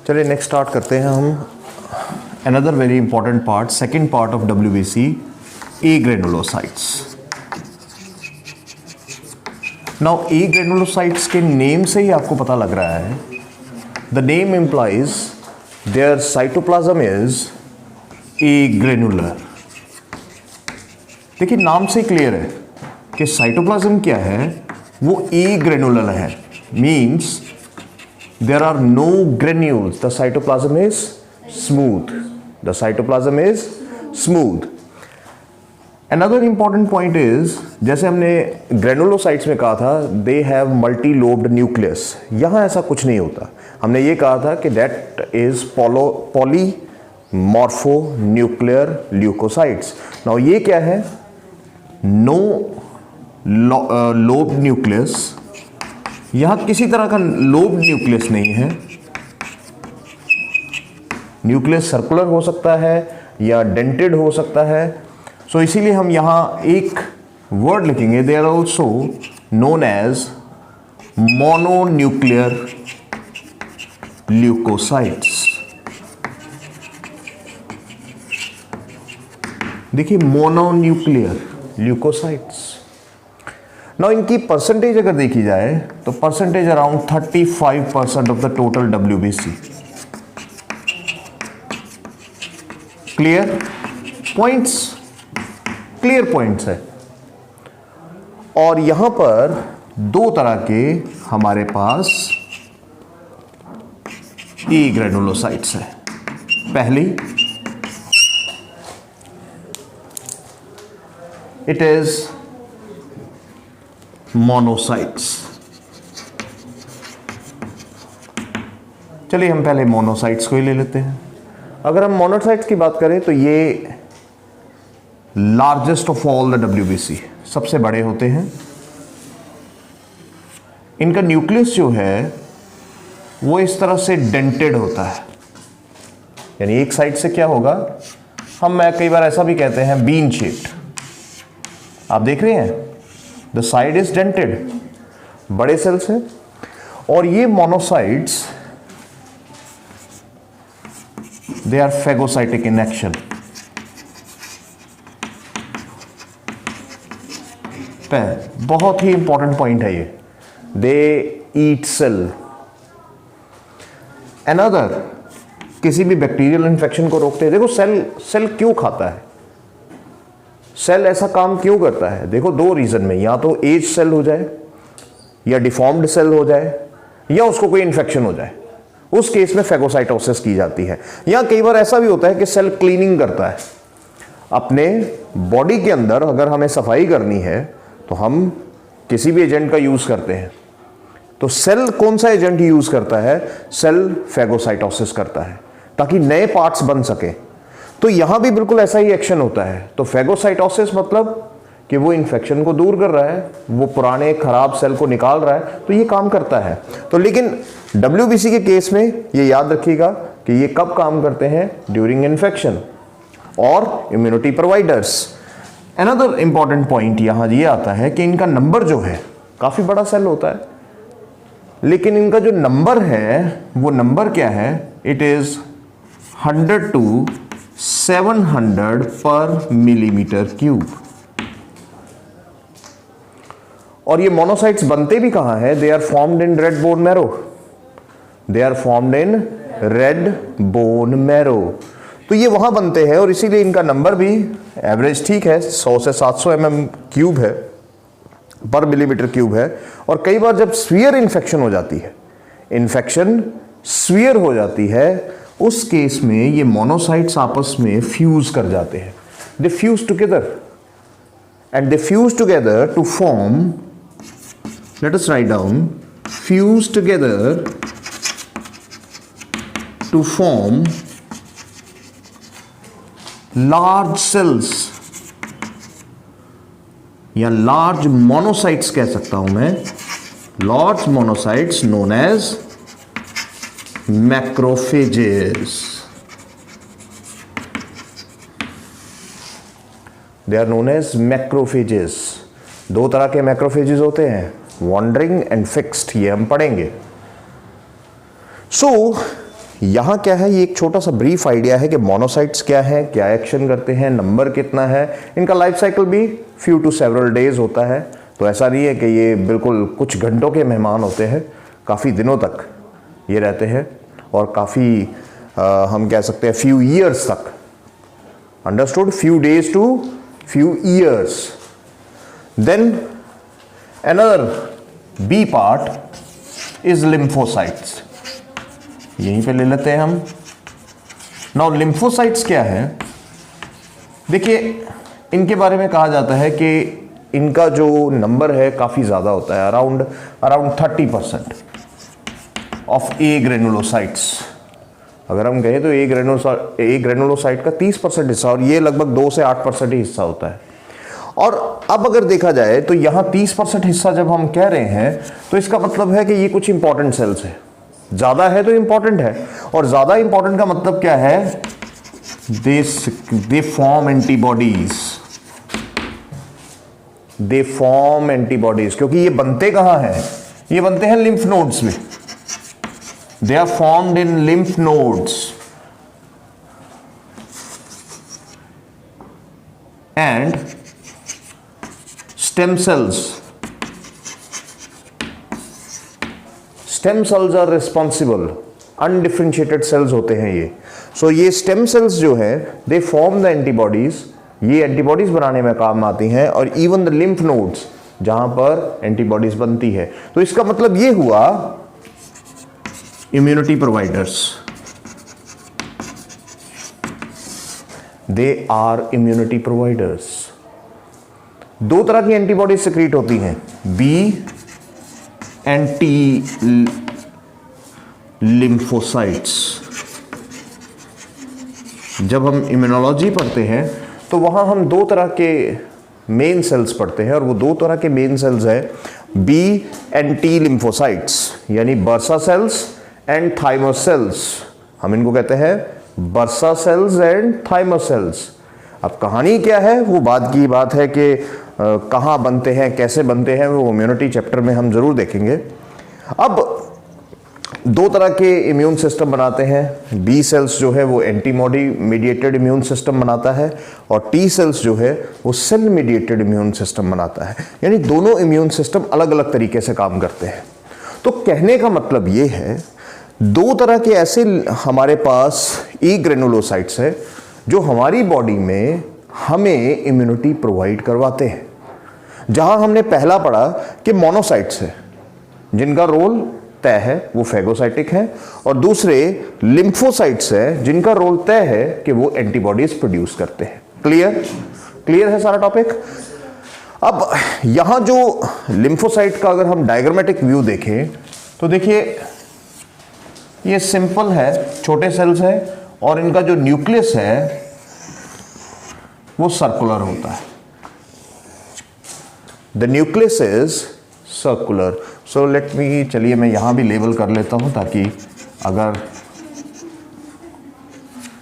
चलिए next start करते हैं हम another very important part, second part of WBC, agranulocytes. Now agranulocytes के नेम से ही आपको पता लग रहा है, the name implies their cytoplasm is agranular. देखिए नाम से क्लियर है कि साइटोप्लाज्म क्या है, वो ए ग्रेनुलर है, means there are no granules, the cytoplasm is smooth, the cytoplasm is smooth. Another important point is, जैसे हमने ग्रेनुलोसाइट्स में कहा था they have multi-lobed nucleus, यहाँ ऐसा कुछ नहीं होता। हमने ये कहा था कि that is polymorphonuclear leukocytes। now ये क्या है, no lobed nucleus, यहां किसी तरह का लोब न्यूक्लियस नहीं है। न्यूक्लियस सर्कुलर हो सकता है या डेंटेड हो सकता है। सो इसीलिए हम यहां एक वर्ड लिखेंगे, they are also known as mononuclear leucocytes. देखिए मोनोन्यूक्लियर ल्यूकोसाइट्स। नाउ इनकी परसेंटेज अगर देखी जाए तो percentage around 35% of the total WBC। Clear points, clear points है। और यहां पर दो तरह के हमारे पास ए ग्रेनुलोसाइट्स है। पहली, इट इज मोनोसाइट्स। चलिए हम पहले मोनोसाइट्स को ही ले लेते हैं। अगर हम मोनोसाइट्स की बात करें तो ये largest of all the WBC, सबसे बड़े होते हैं। इनका न्यूक्लियस जो है वो इस तरह से डेंटेड होता है, यानी एक साइड से क्या होगा, हम कई बार ऐसा भी कहते हैं बीन शेप्ड। आप देख रहे हैं द साइड इज डेंटेड, बड़े सेल्स हैं। और ये monocytes they are phagocytic in action. बहुत ही इंपॉर्टेंट पॉइंट है ये, दे ईट सेल। अनदर, किसी भी बैक्टीरियल इन्फेक्शन को रोकते हैं। देखो सेल क्यों खाता है, सेल ऐसा काम क्यों करता है? देखो दो रीजन में, या तो एज सेल हो जाए, या डिफॉर्म्ड सेल हो जाए, या उसको कोई इन्फेक्शन हो जाए, उस केस में फेगोसाइटोसिस की जाती है। या कई बार ऐसा भी होता है कि सेल क्लीनिंग करता है अपने बॉडी के अंदर। अगर हमें सफाई करनी है तो हम किसी भी एजेंट का यूज करते हैं, तो सेल कौन सा एजेंट यूज करता है? सेल फेगोसाइटोसिस करता है ताकि नए पार्ट्स बन सके। तो यहां भी बिल्कुल ऐसा ही एक्शन होता है। तो फेगोसाइटोसिस मतलब कि वो इन्फेक्शन को दूर कर रहा है, वो पुराने खराब सेल को निकाल रहा है, तो ये काम करता है। तो लेकिन WBC के केस में ये याद रखिएगा कि ये कब काम करते हैं? ड्यूरिंग इन्फेक्शन और immunity providers. Another important point यहां ये आता है कि इनका नंबर जो है, काफी बड़ा सेल होता है, लेकिन इनका जो नंबर है वो नंबर क्या है? इट इज 100 to 700 पर मिलीमीटर क्यूब। और ये मोनोसाइट्स बनते भी कहां है? They are formed in red bone marrow, they are formed in red bone marrow. तो ये वहां बनते हैं और इसीलिए इनका नंबर भी एवरेज ठीक है, 100 से 700 mm क्यूब है, पर मिलीमीटर क्यूब है। और कई बार जब स्फीयर इन्फेक्शन हो जाती है, इन्फेक्शन स्फीयर हो जाती है, उस केस में ये मोनोसाइट्स आपस में फ्यूज कर जाते हैं। They fuse together and they fuse together to form, let us write down, fuse together to form large cells, या लार्ज मोनोसाइट्स कह सकता हूं मैं, large monocytes known as macrophages. They are known as macrophages. दो तरह के macrophages होते हैं, वॉन्डरिंग एंड फिक्स्ड, ये हम पढ़ेंगे। सो यहाँ क्या है, ये एक छोटा सा ब्रीफ आइडिया है कि मोनोसाइट्स क्या है, क्या एक्शन करते हैं, नंबर कितना है, इनका लाइफ साइकिल भी फ्यू टू सेवरल डेज होता है। तो ऐसा नहीं है कि ये बिल्कुल कुछ घंटों के मेहमान होते हैं, काफ़ी दिनों तक ये रहते हैं और काफ़ी हम कह सकते हैं फ्यू ईयर्स तक। Understood? Few days to few years. Then another B part is lymphocytes. यहीं पे ले लेते हैं हम। नाउ लिम्फोसाइट्स क्या है? देखिए, इनके बारे में कहा जाता है कि इनका जो नंबर है काफ़ी ज़्यादा होता है, अराउंड 30% ऑफ ए ग्रेनुलोसाइट्स। अगर हम कहें तो ए ग्रेनुलोसाइट का 30% हिस्सा, और ये लगभग 2 से 8% ही हिस्सा होता है। और अब अगर देखा जाए तो यहाँ 30% हिस्सा जब हम कह रहे हैं तो इसका मतलब है कि ये कुछ इंपॉर्टेंट सेल्स है। ज़्यादा है तो इंपॉर्टेंट है, और ज़्यादा इंपॉर्टेंट का मतलब क्या है? They form antibodies. They form antibodies, क्योंकि ये बनते कहाँ हैं? ये बनते हैं लिम्फ नोड्स में। They are formed in lymph nodes and stem cells. Stem cells are responsible, undifferentiated cells होते हैं ये। सो ये स्टेम सेल्स जो है दे फॉर्म द एंटीबॉडीज, ये एंटीबॉडीज बनाने में काम आती हैं, और इवन द लिम्फ नोड्स जहां पर एंटीबॉडीज बनती है। तो इसका मतलब ये हुआ immunity providers. They are immunity providers. 2 तरह की एंटीबॉडीज सिक्रीट होती हैं, बी एंड टी लिम्फोसाइट्स। जब हम इम्यूनोलॉजी पढ़ते हैं तो वहां हम 2 तरह के मेन सेल्स पढ़ते हैं, और वो 2 तरह के मेन सेल्स है बी एंड टी लिम्फोसाइट्स, यानी bursa cells and thymus cells. हम इनको कहते हैं bursa cells and thymus cells. अब कहानी क्या है, वो बाद की बात है कि कहाँ बनते हैं, कैसे बनते हैं, वो इम्यूनिटी चैप्टर में हम जरूर देखेंगे। अब 2 तरह के इम्यून सिस्टम बनाते हैं। बी सेल्स जो है वो एंटीबॉडी मीडिएटेड इम्यून सिस्टम बनाता है, और टी सेल्स जो है वो सेल मीडिएटेड इम्यून सिस्टम बनाता है। यानी दोनों इम्यून सिस्टम अलग अलग तरीके से काम करते हैं। तो कहने का मतलब ये है, 2 तरह के ऐसे हमारे पास ई ग्रेनुलोसाइट्स है जो हमारी बॉडी में हमें इम्यूनिटी प्रोवाइड करवाते हैं। जहां हमने पहला पढ़ा कि मोनोसाइट्स है जिनका रोल तय है, वो फेगोसाइटिक है, और दूसरे लिम्फोसाइट्स है जिनका रोल तय है कि वो एंटीबॉडीज प्रोड्यूस करते हैं। क्लियर है सारा टॉपिक? अब यहां जो लिम्फोसाइट का अगर हम डायग्रामेटिक व्यू देखें तो देखिए, ये सिंपल है, छोटे सेल्स है, और इनका जो न्यूक्लियस है वो सर्कुलर होता है। The nucleus is circular. So let me, चलिए मैं यहां भी लेबल कर लेता हूं ताकि अगर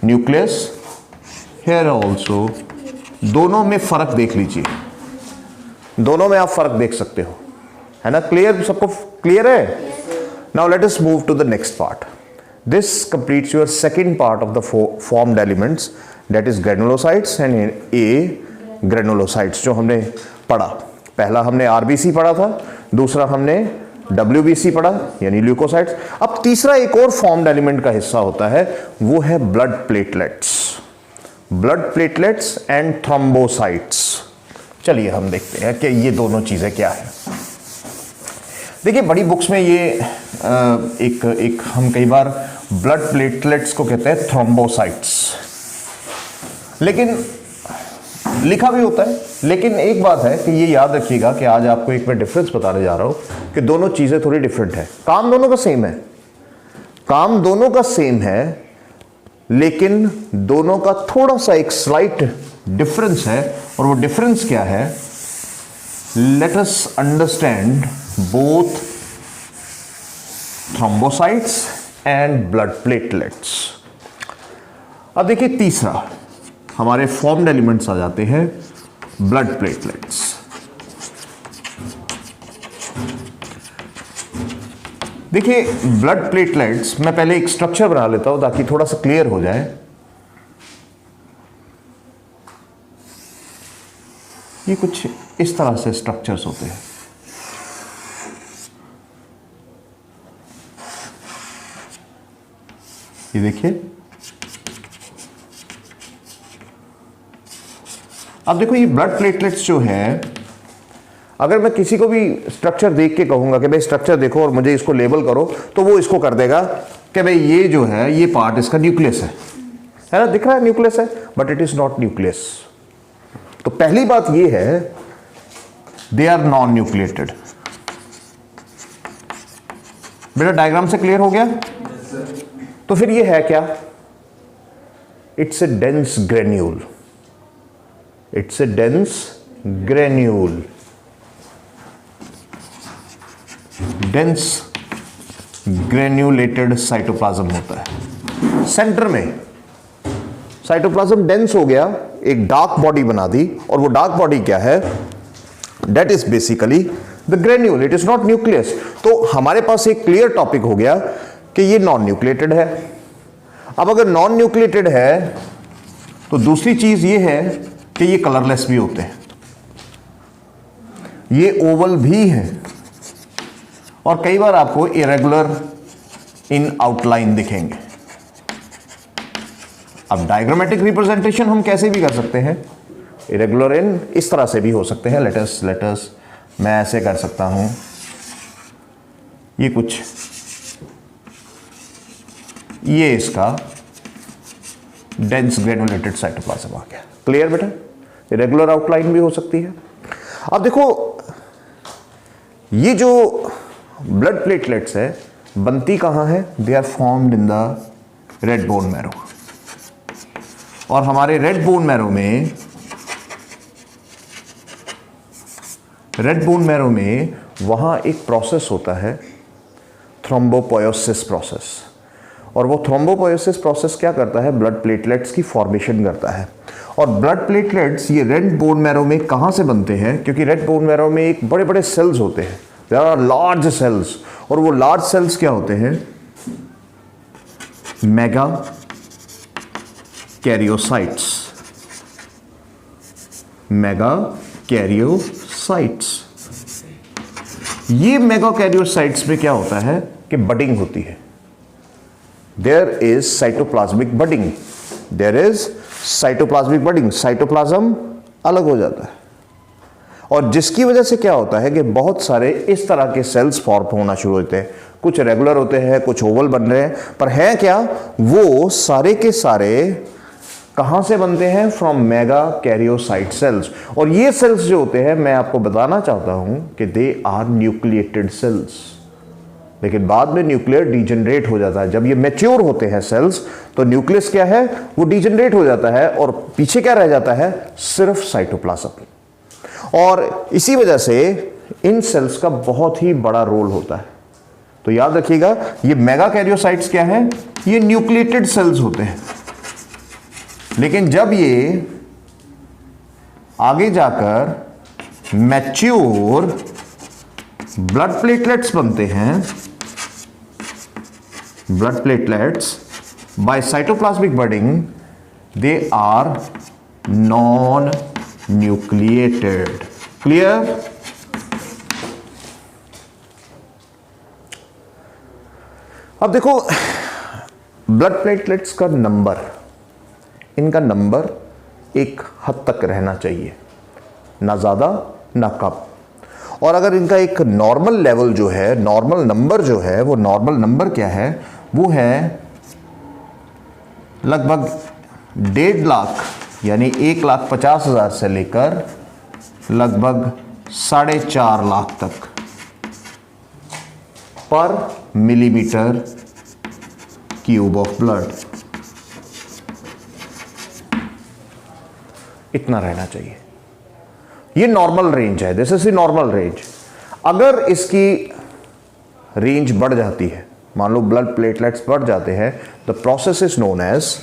न्यूक्लियस हेयर ऑल्सो, दोनों में फर्क देख लीजिए, दोनों में आप फर्क देख सकते हो, है ना? क्लियर? सबको क्लियर है? Now let us move to the next part. This completes your second part of the formed elements, that is granulocytes and A granulocytes जो हमने पढ़ा। पहला हमने RBC पढ़ा था, दूसरा हमने WBC पढ़ा यानी ल्यूकोसाइट्स। अब तीसरा एक और फॉर्म्ड एलिमेंट का हिस्सा होता है, वो है blood platelets. Blood platelets and thrombocytes. चलिए हम देखते हैं कि ये दोनों चीजें क्या है। देखिए, बड़ी बुक्स में ये एक हम कई बार ब्लड प्लेटलेट्स को कहते हैं थ्रोम्बोसाइट्स, लेकिन लिखा भी होता है। लेकिन एक बात है कि ये याद रखिएगा कि आज आपको एक मैं डिफरेंस बताने जा रहा हूं कि दोनों चीजें थोड़ी डिफरेंट है। काम दोनों का सेम है, काम दोनों का सेम है, लेकिन दोनों का थोड़ा सा एक स्लाइट डिफरेंस है। और वो डिफरेंस क्या है? Let us understand both thrombocytes and blood platelets. अब देखिए, तीसरा हमारे फॉर्म्ड एलिमेंट्स आ जाते हैं ब्लड प्लेटलेट्स। देखिए ब्लड प्लेटलेट्स, मैं पहले एक स्ट्रक्चर बना लेता हूं ताकि थोड़ा सा क्लियर हो जाए। ये कुछ इस तरह से स्ट्रक्चर्स होते हैं। ये देखिए, अब देखो ये ब्लड प्लेटलेट्स जो है, अगर मैं किसी को भी स्ट्रक्चर देख के कहूंगा कि भाई स्ट्रक्चर देखो और मुझे इसको लेबल करो, तो वो इसको कर देगा कि भाई ये जो है ये पार्ट इसका न्यूक्लियस है ना, दिख रहा है न्यूक्लियस है, but it is not nucleus. तो पहली बात ये है, दे आर नॉन न्यूक्लिएटेड। बेटा डायग्राम से क्लियर हो गया? तो फिर ये है क्या? It's a dense granule. It's a dense granule. Dense granulated cytoplasm होता है। सेंटर में साइटोप्लाज्म डेंस हो गया, एक डार्क बॉडी बना दी, और वो डार्क बॉडी क्या है? That is basically the granule, it is not nucleus. तो हमारे पास एक क्लियर टॉपिक हो गया कि ये नॉन न्यूक्लिएटेड है। अब अगर नॉन न्यूक्लिएटेड है तो दूसरी चीज ये है कि ये कलरलेस भी होते हैं, ये ओवल भी है, और कई बार आपको इरेगुलर इन आउटलाइन दिखेंगे। अब डायग्रामेटिक रिप्रेजेंटेशन हम कैसे भी कर सकते हैं, इरेगुलर इन इस तरह से भी हो सकते हैं। लेटस मैं ऐसे कर सकता हूं, ये कुछ ये इसका डेंस ग्रेनुलेटेड साइटोप्लाज्म आ गया। क्लियर बेटा? इरेगुलर आउटलाइन भी हो सकती है। अब देखो ये जो ब्लड प्लेटलेट्स है बनती कहां है? They are formed in the red bone marrow. और हमारे रेड बोन मैरो में वहां एक प्रोसेस होता है, थ्रोम्बोपोइसिस प्रोसेस। और वो थ्रोम्बोपोइसिस प्रोसेस क्या करता है? ब्लड प्लेटलेट्स की फॉर्मेशन करता है। और ब्लड प्लेटलेट्स ये रेड बोन मैरो में कहां से बनते हैं? क्योंकि रेड बोन मैरो में एक बड़े बड़े सेल्स होते हैं, देयर आर लार्ज सेल्स। और वो लार्ज सेल्स क्या होते हैं? Megakaryocytes. Megakaryocytes. ये मेगा कैरियोसाइट्स में क्या होता है कि बडिंग होती है। There is cytoplasmic budding. There is cytoplasmic budding. Cytoplasm अलग हो जाता है, और जिसकी वजह से क्या होता है कि बहुत सारे इस तरह के सेल्स फॉर्म होना शुरू होते हैं। कुछ रेगुलर होते हैं, कुछ ओवल बन रहे हैं, पर है क्या? वो सारे के सारे कहां से बनते हैं? From megakaryocyte cells. और ये सेल्स जो होते हैं, मैं आपको बताना चाहता हूं कि दे आर न्यूक्लिएटेड सेल्स। लेकिन बाद में न्यूक्लियर डिजेनरेट हो जाता है। जब ये मैच्योर होते हैं सेल्स, तो न्यूक्लियस क्या है? वो डिजेनरेट हो जाता है, और पीछे क्या रह जाता है? सिर्फ साइटोप्लाज्म। और इसी वजह से इन सेल्स का बहुत ही बड़ा रोल होता है। तो याद रखिएगा, ये मेगा कैरियोसाइट्स क्या है? ये न्यूक्लिएटेड सेल्स होते हैं। लेकिन जब ये आगे जाकर मैच्योर ब्लड प्लेटलेट्स बनते हैं, blood platelets by cytoplasmic budding, they are non nucleated. Clear? अब देखो ब्लड प्लेटलेट्स का नंबर, इनका नंबर एक हद तक रहना चाहिए, ना ज़्यादा ना कम। और अगर इनका एक नॉर्मल लेवल जो है, नॉर्मल नंबर जो है, वो नॉर्मल नंबर क्या है? वो है लगभग 1.5 लाख, यानी 1,50,000 से लेकर लगभग 4.5 लाख तक पर मिलीमीटर क्यूब ऑफ ब्लड। इतना रहना चाहिए। ये नॉर्मल रेंज है, this is the normal range. अगर इसकी रेंज बढ़ जाती है, मान लो ब्लड प्लेटलेट्स बढ़ जाते हैं, the process is known as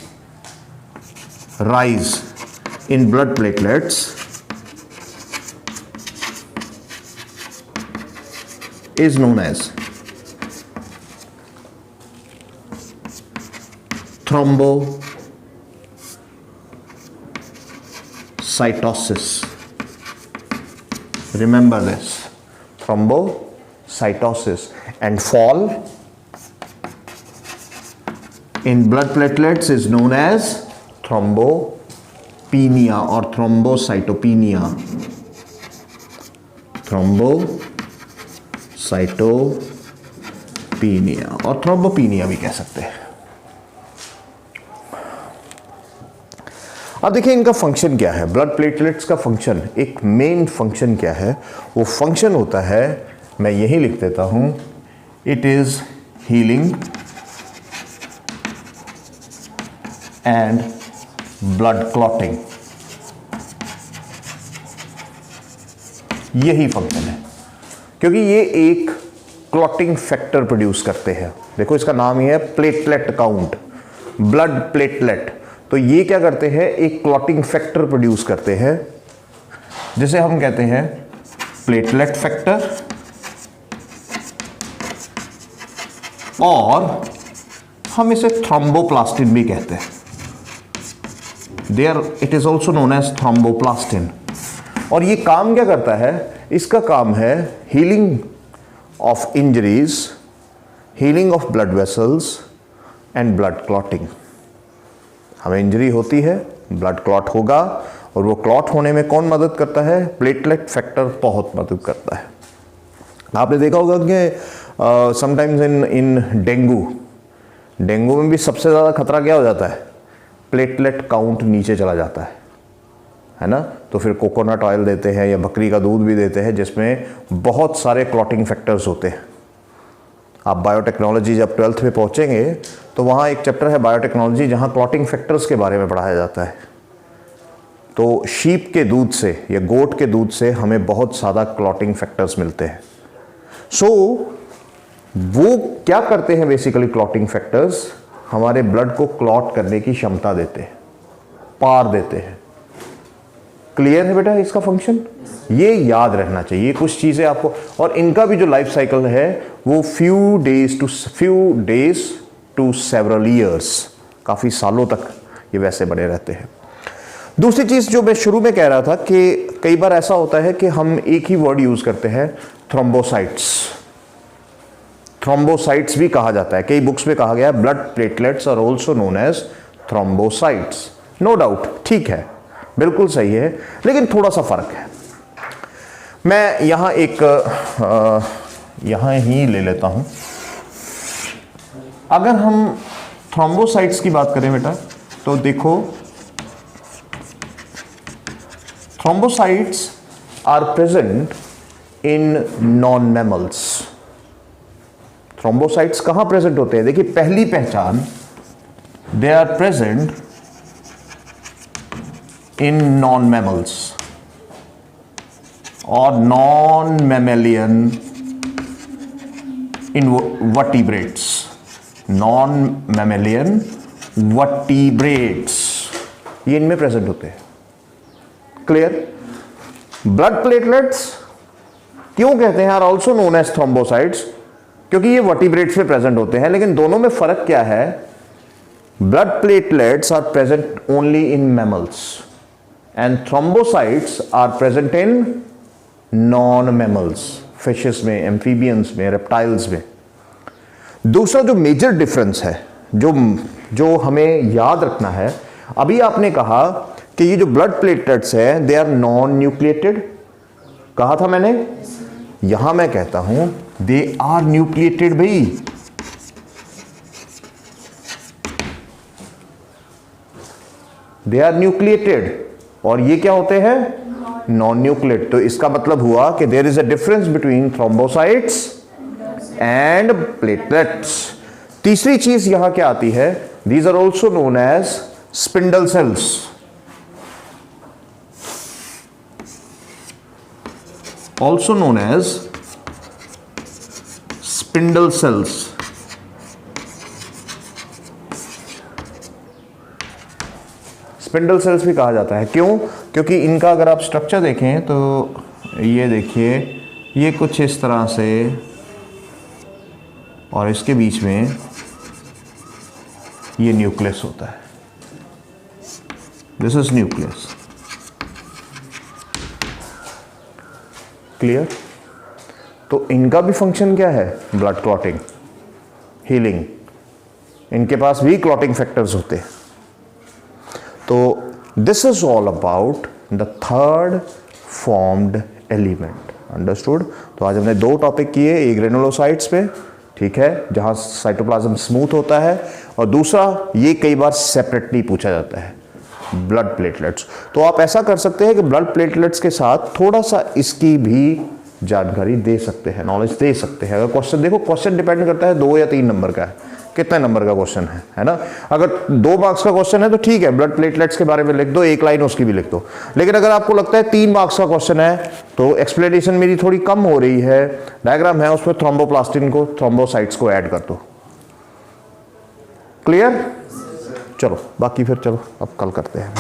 rise in blood platelets is known as thrombocytosis. Remember this, thrombocytosis. And fall in blood platelets is known as thrombopenia or thrombocytopenia. thrombocytopenia और थ्रोम्बोपिनिया भी कह सकते हैं। अब देखिए इनका फंक्शन क्या है। ब्लड प्लेटलेट्स का फंक्शन, एक मेन फंक्शन क्या है? वो फंक्शन होता है, मैं यही लिख देता हूं, it is healing and blood clotting. यही फंक्शन है, क्योंकि ये एक क्लॉटिंग फैक्टर प्रोड्यूस करते हैं। देखो इसका नाम ही है प्लेटलेट काउंट, ब्लड प्लेटलेट। तो ये क्या करते हैं? एक क्लॉटिंग फैक्टर प्रोड्यूस करते हैं, जिसे हम कहते हैं प्लेटलेट फैक्टर, और हम इसे थ्रोम्बोप्लास्टिन भी कहते हैं। There it is also known as thromboplastin. और ये काम क्या करता है? इसका काम है healing of injuries, healing of blood vessels and blood clotting. हमें इंजरी होती है, ब्लड क्लॉट होगा, और वो क्लॉट होने में कौन मदद करता है? प्लेटलेट फैक्टर बहुत मदद करता है। आपने देखा होगा कि समटाइम्स इन डेंगू में भी सबसे ज़्यादा खतरा क्या हो जाता है? प्लेटलेट काउंट नीचे चला जाता है ना? तो फिर कोकोनट ऑयल देते हैं या बकरी का दूध भी देते हैं, जिसमें बहुत सारे क्लॉटिंग फैक्टर्स होते हैं। आप बायोटेक्नोलॉजी जब 12th में पहुंचेंगे तो वहाँ एक चैप्टर है बायोटेक्नोलॉजी, जहाँ क्लॉटिंग फैक्टर्स के बारे में पढ़ाया जाता है। तो शीप के दूध से या गोट के दूध से हमें बहुत ज़्यादा क्लॉटिंग फैक्टर्स मिलते हैं। सो वो क्या करते हैं बेसिकली? क्लॉटिंग फैक्टर्स हमारे ब्लड को क्लॉट करने की क्षमता देते हैं, पार देते हैं। क्लियर है बेटा इसका फंक्शन? ये याद रहना चाहिए कुछ चीज़ें आपको। और इनका भी जो लाइफ साइकिल है वो few days to several years, काफ़ी सालों तक ये वैसे बने रहते हैं। दूसरी चीज़ जो मैं शुरू में कह रहा था कि कई बार ऐसा होता है कि हम एक ही वर्ड यूज़ करते हैं, थ्रोम्बोसाइट्स। थ्रोम्बोसाइट्स भी कहा जाता है, कई बुक्स में कहा गया है blood platelets are also known as thrombocytes. No doubt, ठीक है, बिल्कुल सही है, लेकिन थोड़ा सा फर्क है। मैं यहां यहां ही ले लेता हूं। अगर हम थ्रोम्बोसाइट्स की बात करें बेटा, तो देखो thrombocytes are present in non mammals. Thrombocytes कहां प्रेजेंट होते हैं? देखिए पहली पहचान, they are present in non mammals और non mammalian in vertebrates. Non mammalian vertebrates ये इनमें प्रेजेंट होते हैं। क्लियर? ब्लड प्लेटलेट्स क्यों कहते हैं are also known as thrombocytes? क्योंकि ये वर्टिब्रेट्स में प्रेजेंट होते हैं। लेकिन दोनों में फर्क क्या है? Blood platelets are present only in mammals and thrombocytes are present in non mammals, fishes में, एम्फीबियंस में, रेप्टाइल्स में। दूसरा जो मेजर डिफरेंस है, जो हमें याद रखना है, अभी आपने कहा कि ये जो ब्लड प्लेटलेट्स है दे आर नॉन न्यूक्लिएटेड, कहा था मैंने। यहां मैं कहता हूं दे आर न्यूक्लिएटेड भाई। दे आर न्यूक्लिएटेड और ये क्या होते हैं? Non nucleate. तो इसका मतलब हुआ कि there is a difference between thrombocytes and platelets. तीसरी चीज यहां क्या आती है? These are also known as spindle cells. Also known as spindle cells. Spindle cells भी कहा जाता है। क्यों? क्योंकि इनका अगर आप स्ट्रक्चर देखें तो ये देखिए, ये कुछ इस तरह से, और इसके बीच में ये न्यूक्लियस होता है, दिस इज न्यूक्लियस। क्लियर? तो इनका भी फंक्शन क्या है? Blood clotting, healing. इनके पास भी क्लॉटिंग फैक्टर्स होते हैं। तो this is all about the third formed element. Understood? तो आज हमने दो टॉपिक किए, एक ग्रेनुलोसाइट्स पे, ठीक है, जहां साइटोप्लाज्म स्मूथ होता है, और दूसरा ये कई बार सेपरेटली पूछा जाता है, ब्लड प्लेटलेट्स। तो आप ऐसा कर सकते हैं कि ब्लड प्लेटलेट्स के साथ थोड़ा सा इसकी भी जानकारी दे सकते हैं, नॉलेज दे सकते हैं। अगर क्वेश्चन, देखो क्वेश्चन डिपेंड करता है 2 या 3 नंबर का है, कितने नंबर का क्वेश्चन है ना। अगर 2 मार्क्स का क्वेश्चन है तो ठीक है, ब्लड प्लेटलेट्स के बारे में लिख दो, 1 लाइन उसकी भी लिख दो। लेकिन अगर आपको लगता है 3 मार्क्स का क्वेश्चन है तो एक्सप्लेनेशन मेरी थोड़ी कम हो रही है, डायग्राम है उसमें थ्रोम्बोप्लास्टिन को, थ्रोम्बोसाइट्स को ऐड कर दो। क्लियर? चलो बाकी फिर चलो अब कल करते हैं।